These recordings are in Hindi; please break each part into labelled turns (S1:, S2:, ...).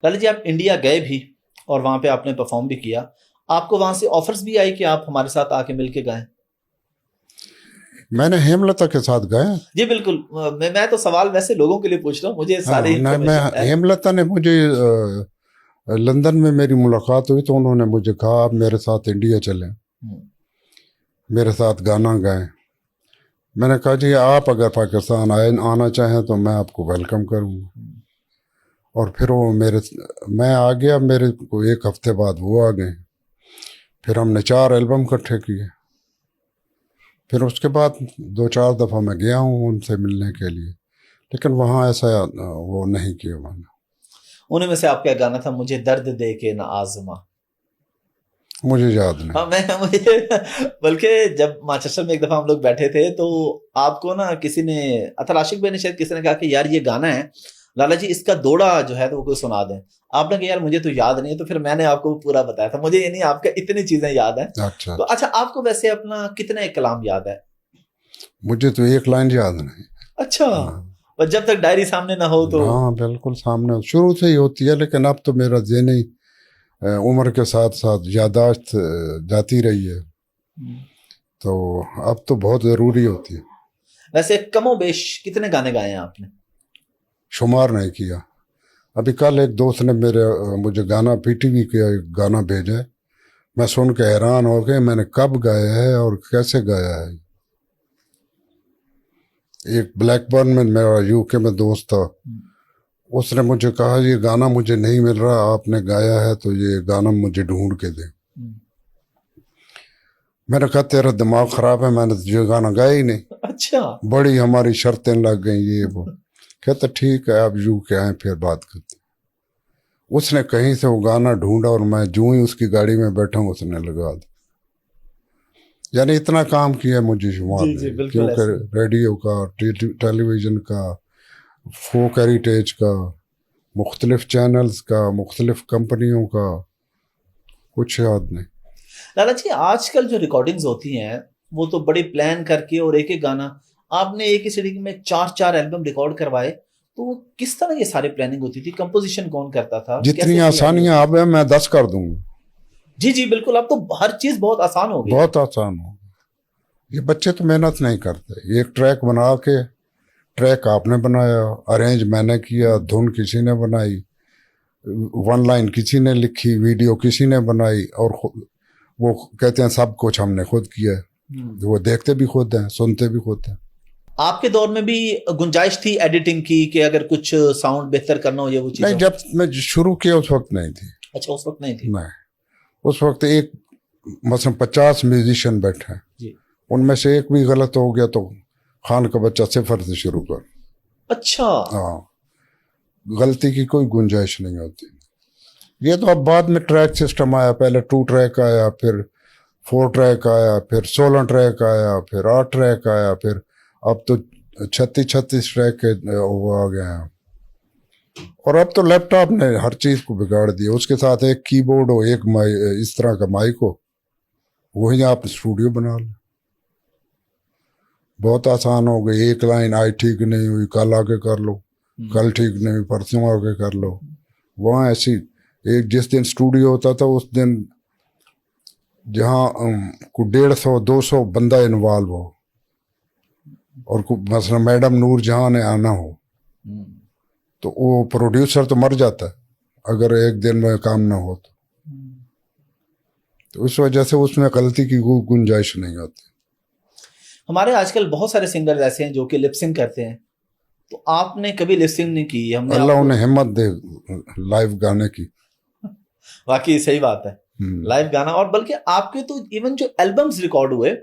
S1: ललित जी, आप इंडिया गए भी और वहां पे आपने परफॉर्म भी किया, आपको वहां से ऑफर्स भी आई कि आप हमारे साथ आके मिलके गाएं?
S2: मैंने हेमलता के साथ गाया।
S1: जी बिल्कुल। मैं तो सवाल वैसे लोगों के लिए पूछ रहा हूँ, मुझे सारी
S2: हाँ, नहीं, मैं
S1: इंफॉर्मेशन है।
S2: हेमलता ने मुझे लंदन में मेरी मुलाकात हुई तो उन्होंने मुझे कहा आप मेरे साथ इंडिया चलें,
S1: हम्म।
S2: मेरे साथ गाना गाएं। मैंने कहा जी आप अगर पाकिस्तान आना चाहें तो मैं आपको वेलकम करूँगा। और फिर वो मैं आ गया, मेरे को एक हफ्ते बाद वो आ गए। फिर हमने 4 एल्बम इकट्ठे किए। फिर उसके बाद 2-4 दफ़ा मैं गया हूँ उनसे मिलने के लिए, लेकिन वहाँ ऐसा वो नहीं किया मैंने।
S1: उन्हीं में से आपका गाना था, मुझे दर्द दे के ना आजमा।
S2: मुझे याद नहीं।
S1: हाँ, मैं मुझे बल्कि जब मानचेस्टर में एक दफा हम लोग बैठे थे तो आपको ना किसी ने, अतर आशिक भाई ने शायद, किसी ने कहा कि यार ये गाना है लाला जी, इसका दौड़ा जो है तो वो कोई सुना दें। आपने कहा यार मुझे तो याद नहीं है, तो फिर मैंने आपको पूरा बताया था। मुझे ये नहीं, आपका इतनी चीजें याद है।
S2: अच्छा
S1: तो
S2: अच्छा।
S1: अच्छा, आपको वैसे अपना कितने कलाम याद है?
S2: मुझे तो एक लाइन याद नहीं।
S1: अच्छा।
S2: हाँ।
S1: और जब तक डायरी सामने ना हो तो?
S2: हाँ बिल्कुल, सामने शुरू से ही होती है, लेकिन अब तो मेरा ज़हनी उम्र के साथ साथ यादाश्त जाती रही है, तो अब तो बहुत ज़रूरी होती है।
S1: वैसे कमो बेश कितने गाने गाए हैं आपने?
S2: शुमार नहीं किया। अभी कल एक दोस्त ने मुझे गाना पीटीवी का एक गाना भेजा है। मैं सुन के हैरान हो गया, मैंने कब गाया है और कैसे गाया है। एक ब्लैकबर्न में मेरा यूके में दोस्त था, उसने मुझे कहा ये गाना मुझे नहीं मिल रहा, आपने गाया है तो ये गाना मुझे ढूंढ के दे। मैंने कहा तेरा दिमाग खराब है, मैंने तो ये गाना गाया ही नहीं।
S1: अच्छा।
S2: बड़ी हमारी शर्तें लग गई ये वो। कहते ठीक है, आप यूके आए फिर बात करते। उसने कहीं से वो गाना ढूंढा और मैं जूं ही उसकी गाड़ी में बैठा हूँ उसने लगा दिया। यानी इतना काम किया मुझे शुमार
S1: जी जी
S2: नहीं,
S1: बिल्कुल
S2: क्योंकि
S1: ऐसे।
S2: रेडियो का, टेलीविज़न का, फोक हेरिटेज का, मुख्तलिफ चैनल्स का, मुख्तलिफ कंपनियों का, कुछ याद नहीं।
S1: लाला जी, आजकल जो रिकॉर्डिंग्स होती हैं वो तो बड़ी प्लान करके, और एक एक गाना आपने एक ही सीडी में 4-4 एल्बम रिकॉर्ड करवाए, तो वो किस तरह ये सारी प्लानिंग होती थी? कंपोजिशन कौन करता था?
S2: जितनी
S1: कैसे ये आइडिया?
S2: आसानियां अब है मैं 10 कर दूंगा।
S1: जी जी बिल्कुल, अब तो हर चीज बहुत आसान हो गई है।
S2: बहुत आसान हो। ये बच्चे तो मेहनत नहीं करते। एक ट्रैक बना के, ट्रैक आपने बनाया, अरेंज मैंने किया, धुन किसी ने बनाई, वन लाइन किसी ने लिखी, वीडियो किसी ने बनाई, और वो कहते हैं सब कुछ हमने खुद किया है। वो देखते भी खुद हैं, सुनते भी खुद हैं।
S1: आपके दौर में भी गुंजाइश थी एडिटिंग की कि अगर कुछ साउंड बेहतर करना हो, ये वो
S2: नहीं,
S1: चीजों?
S2: जब मैं शुरू किया उस वक्त नहीं थी।
S1: अच्छा, उस वक्त नहीं थी।
S2: नहीं, उस वक्त एक मसलन 50 म्यूजिशियन बैठे हैं,
S1: जी।
S2: उनमें से एक भी गलत हो गया तो खान का बच्चा सिफर से शुरू कर।
S1: अच्छा।
S2: हाँ, गलती की कोई गुंजाइश नहीं होती। ये तो अब बाद में ट्रैक सिस्टम आया, पहले 2 ट्रैक आया, फिर 4 ट्रैक आया, फिर 16 ट्रैक आया, फिर 8 ट्रैक आया, फिर अब तो 36 ट्रैक के वो आ गए हैं। और अब तो लैपटॉप ने हर चीज़ को बिगाड़ दिया। उसके साथ एक कीबोर्ड हो, एक इस तरह का माइक हो, वही आप स्टूडियो बना लो। बहुत आसान हो गई। एक लाइन आई ठीक नहीं हुई, कल आके कर लो, कल ठीक नहीं हुई, परसों आके कर लो। वहाँ ऐसी, एक जिस दिन स्टूडियो होता था उस दिन जहाँ को 150-200 बंदा इन्वॉल्व हो, और मसला मैडम नूर जहाँ ने आना हो, तो वो प्रोड्यूसर तो मर जाता है अगर एक दिन में काम ना हो तो उस वजह से उसमें गलती की कोई गुंजाइश नहीं होती।
S1: हमारे आजकल बहुत सारे सिंगर ऐसे हैं जो कि लिपसिंग करते हैं, तो आपने कभी लिपसिंग नहीं की? हमने
S2: अल्लाह
S1: आपको,
S2: उन्हें हिम्मत दे लाइव गाने की।
S1: वाकई सही बात है, लाइव गाना। और बल्कि आपके तो इवन जो एल्बम्स रिकॉर्ड हुए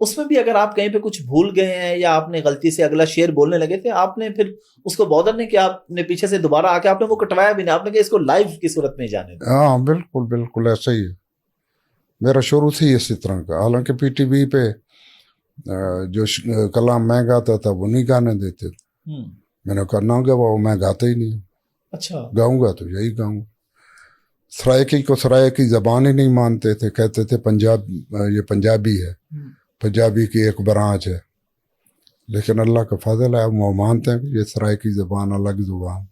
S1: उसमें भी अगर आप कहीं पे कुछ भूल गए हैं या आपने गलती से अगला शेर बोलने लगे थे, आपने फिर उसको बॉदर नहीं किया, आपने पीछे से दोबारा आके आपने वो कटवाया भी नहीं, आपने कहा इसको लाइव की सूरत में ही जाने दो?
S2: हाँ बिल्कुल बिल्कुल ऐसा ही है। मेरा शुरू से ही इसी तरह का। हालांकि पीटीवी पे जो कलाम मैं गाता था वो नहीं गाने देते थे। मैंने कहा ना गवाओ, मैं गाता ही नहीं।
S1: अच्छा।
S2: गाऊंगा तो यही गाऊंगा। सरायकी को सरायकी जबान ही नहीं मानते थे, कहते थे पंजाब, ये पंजाबी है, पंजाबी की एक ब्रांच है। लेकिन अल्लाह का फजल है, वो मानते हैं कि ये सरायकी जबान अलग जुबान।